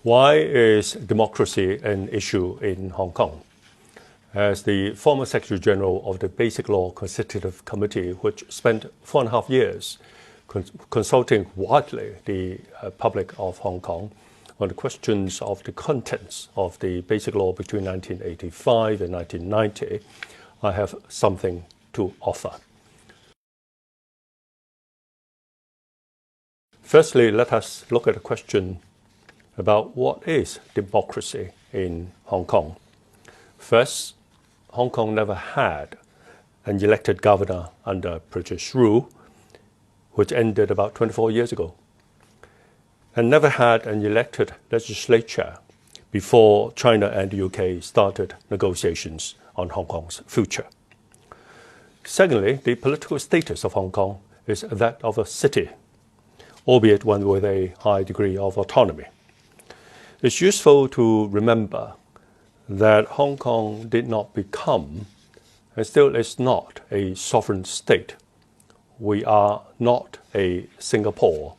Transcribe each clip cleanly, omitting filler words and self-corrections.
Why is democracy an issue in Hong Kong? As the former Secretary General of the Basic Law Constitutive Committee, which spent 4.5 years consulting widely the public of Hong Kong on the questions of the contents of the Basic Law between 1985 and 1990, I have something to offer. Firstly, let us look at a question about what is democracy in Hong Kong. First, Hong Kong never had an elected governor under British rule, which ended about 24 years ago, and never had an elected legislature before China and the UK started negotiations on Hong Kong's future. Secondly, the political status of Hong Kong is that of a city, albeit one with a high degree of autonomy. It's useful to remember that Hong Kong did not become, and still is not, a sovereign state. We are not a Singapore,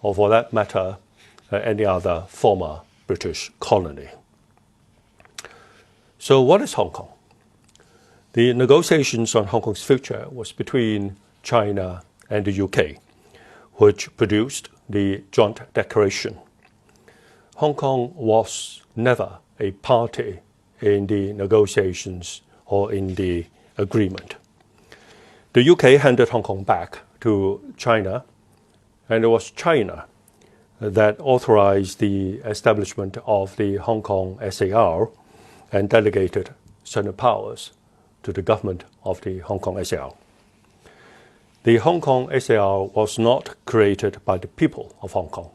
or for that matter, any other former British colony. So what is Hong Kong? The negotiations on Hong Kong's future was between China and the UK, which produced the Joint Declaration. Hong Kong was never a party in the negotiations or in the agreement. The UK handed Hong Kong back to China, and it was China that authorized the establishment of the Hong Kong SAR and delegated certain powers to the government of the Hong Kong SAR. The Hong Kong SAR was not created by the people of Hong Kong.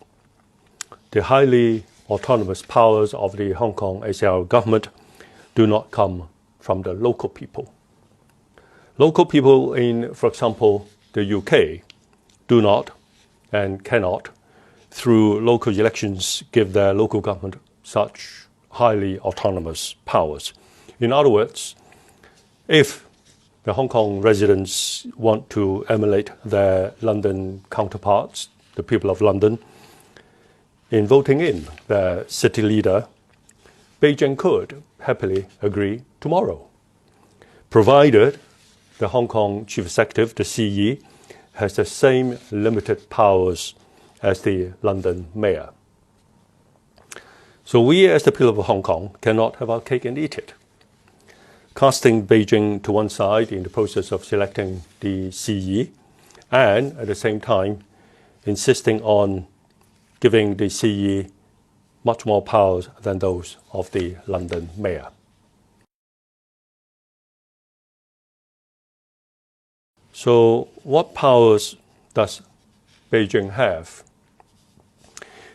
The highly autonomous powers of the Hong Kong SAR government do not come from the local people. Local people in, for example, the UK do not and cannot, through local elections, give their local government such highly autonomous powers. In other words, if the Hong Kong residents want to emulate their London counterparts, the people of London, in voting in their city leader, Beijing could happily agree tomorrow, provided the Hong Kong Chief Executive, the CE, has the same limited powers as the London Mayor. So we, as the people of Hong Kong, cannot have our cake and eat it. Casting Beijing to one side in the process of selecting the CE, and at the same time insisting on giving the CE much more powers than those of the London Mayor. So what powers does Beijing have?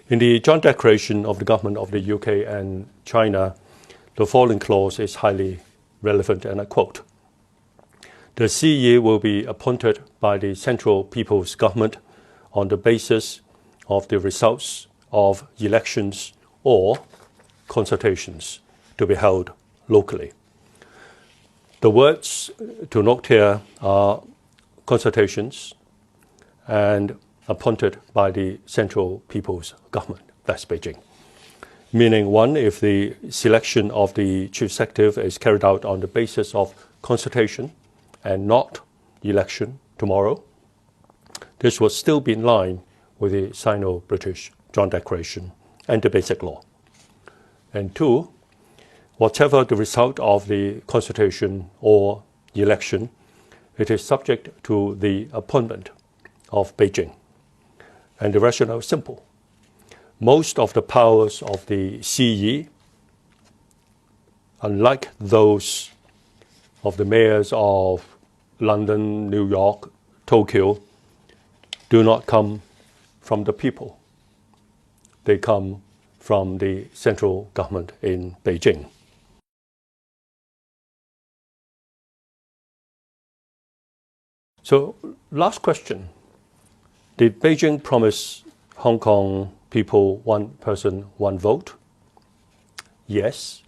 In the Joint Declaration of the Government of the UK and China, the following clause is highly relevant, and I quote, "The CE will be appointed by the Central People's Government on the basis of the results of elections or consultations to be held locally." The words to note here are consultations and appointed by the Central People's Government, that's Beijing. Meaning, one, if the selection of the Chief Executive is carried out on the basis of consultation and not election tomorrow, this would still be in line with the Sino-British Joint Declaration and the Basic Law. And two, whatever the result of the consultation or election, it is subject to the appointment of Beijing. And the rationale is simple. Most of the powers of the CE, unlike those of the mayors of London, New York, Tokyo, do not come from the people. They come from the central government in Beijing. So, last question. Did Beijing promise Hong Kong people one person, one vote? Yes.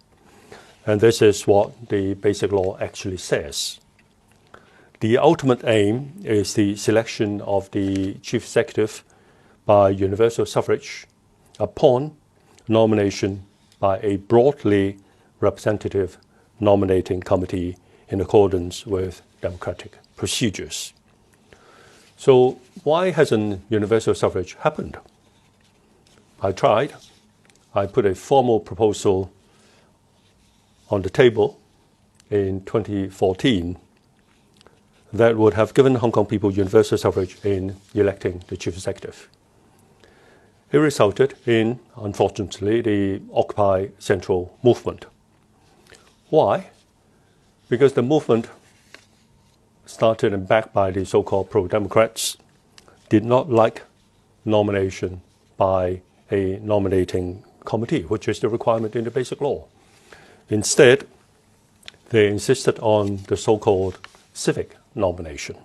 And this is what the Basic Law actually says. The ultimate aim is the selection of the Chief Executive by universal suffrage upon nomination by a broadly representative nominating committee in accordance with democratic procedures. So why hasn't universal suffrage happened? I tried. I put a formal proposal on the table in 2014 that would have given Hong Kong people universal suffrage in electing the chief executive. It resulted in, unfortunately, the Occupy Central movement. Why? Because the movement, started and backed by the so-called pro-democrats, did not like nomination by a nominating committee, which is the requirement in the Basic Law. Instead, they insisted on the so-called civic nomination,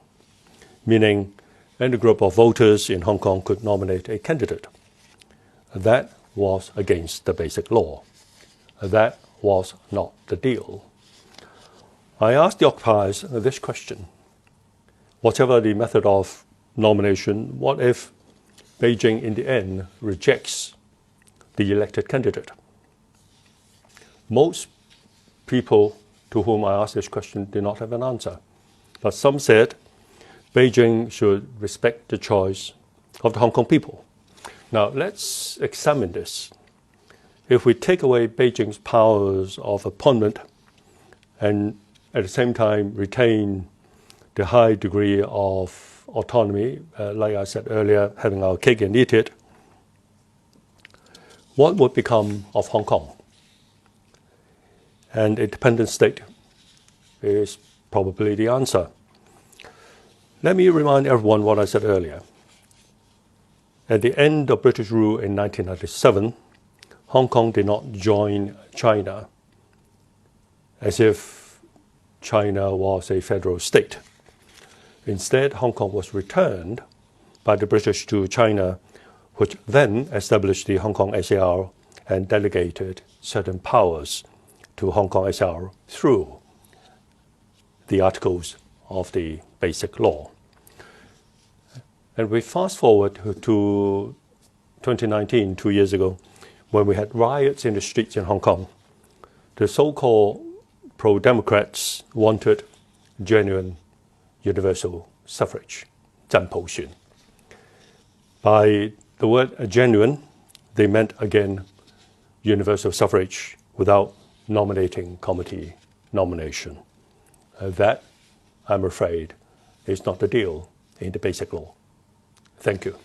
meaning any group of voters in Hong Kong could nominate a candidate. That was against the Basic Law. That was not the deal. I asked the occupiers this question. Whatever the method of nomination, what if Beijing in the end rejects the elected candidate? Most people to whom I asked this question did not have an answer. But some said Beijing should respect the choice of the Hong Kong people. Now, let's examine this. If we take away Beijing's powers of appointment and at the same time retain the high degree of autonomy, like I said earlier, having our cake and eat it, what would become of Hong Kong? An independent state is probably the answer. Let me remind everyone what I said earlier. At the end of British rule in 1997, Hong Kong did not join China as if China was a federal state. Instead, Hong Kong was returned by the British to China, which then established the Hong Kong SAR and delegated certain powers to Hong Kong SAR through the articles of the Basic Law. And we fast forward to 2019, 2 years ago, when we had riots in the streets in Hong Kong. The so-called pro-democrats wanted genuine universal suffrage, 真普選. By the word genuine, they meant, again, universal suffrage without nominating committee nomination. That, I'm afraid, is not the deal in the Basic Law. Thank you.